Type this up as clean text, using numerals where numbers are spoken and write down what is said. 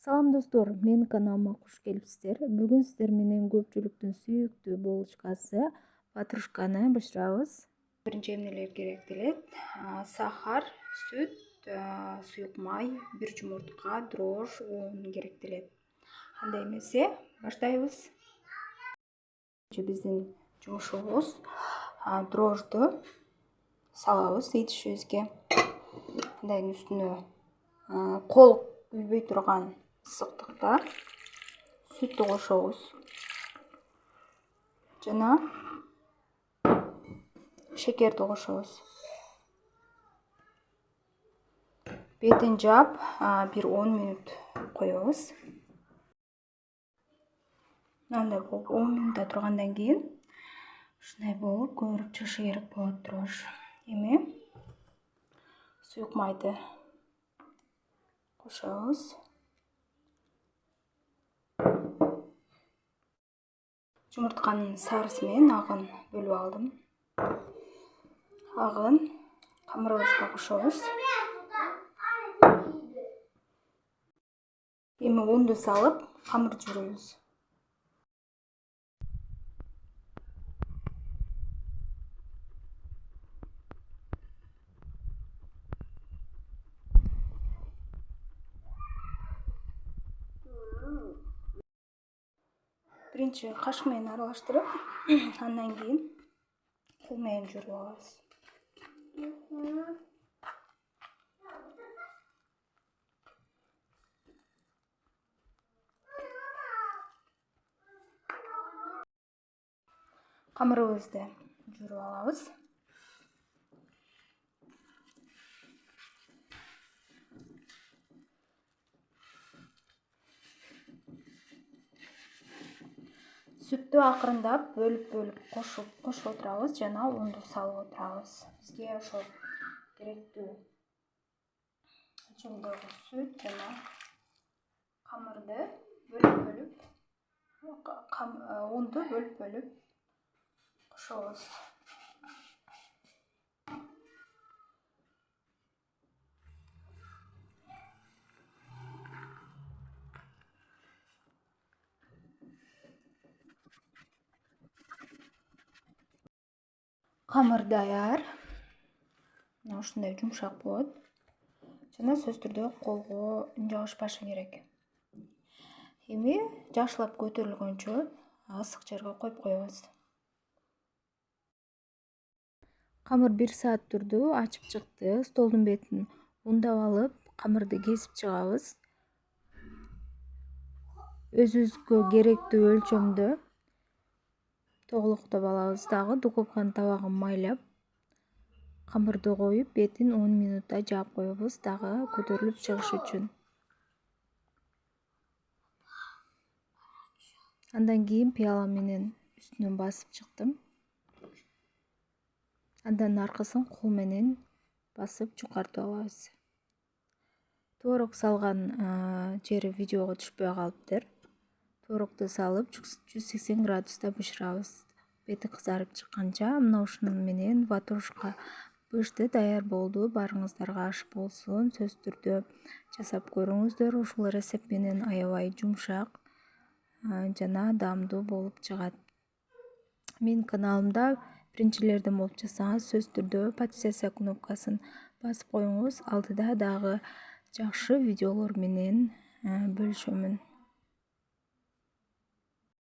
Салам достор, мен каналыма куш келипсиздер. Бүгүн сиздер менен көпчүлүктүн сүйүктүү булочкасы ватрушканы бышырабыз. Биринчи эмнелер керек делет? Сахар, сүт, суюк май, бир жумуртка, дрожь, un керек делет. Андай эмесе, баштайбыз. Биздин жумушубуз дрожжду салабыз идишибизге. Мындайдын үстүнө кол күйбөй турган ысыктыкта сүттү кошобуз. Жана шекерди кошобуз. Бетин жаап, бир 10 мүнөт коебуз. Мындай болуп 10 мүнөт тургандан кийин ушундай болуп көбүрөөк чыгышы керек болот дрожж. Эми суюк майды кошобуз. Жумуртканын сарысы менен агын бөлүп алдым. Агын камырыбызга кошобуз. Эми унду салып, камыр жүрөбүз. Биринчи кашык менен аралаштырып, андан кийин кол менен жүрүп алабыз. Камырыбызды жүрүп алабыз. Сүттү акырындап бөлүп кошуп отурабыз жана унду салып отурабыз. Бизге ошол керектүү өлчөмдөгү сүт жана камырды бөлүп унду бөлүп кошобуз. Камыр даяр. Мына ушундай жумшак болот. Жана сөзсүз түрдө колго жабышпашы керек. Эми жакшылап көтөрүлгөнчө ысык жерге коюп коебуз. Камыр 1 саат турду, ачып чыкты. Столдун бетин ундап алып, камырды кесип чыгабыз. Өзүбүзгө керектүү өлчөмдө тоголоктоп алабыз дагы. Духовканын табагын майлап, камырды коюп, бетин 10 мүнөттөй жаап коебуз дагы көтөрүлүп чыгышы үчүн. Андан кийин пияла менен үстүнөн басып чыктым. Андан аркасын кол менен басып жукартып алабыз. Творог салган жери видеого түшпөй калыптыр. Творогду салып 180 градуста бышырабыз. Бети кызарып чыкканча. Мына ушуну менен ватрушка бышты, даяр болду. Баарыңыздарга аш болсун. Сөзсүз түрдө жасап көрүңүздөр. Ушул рецепт менен аябай жумшак жана даамдуу болуп чыгат. Менин каналымда биринчилерден болуп жатсаңыз, сөзсүз түрдө подписаться кнопкасын басып коюңуз. Алдыда дагы жакшы видеолор менен бөлүшөмүн.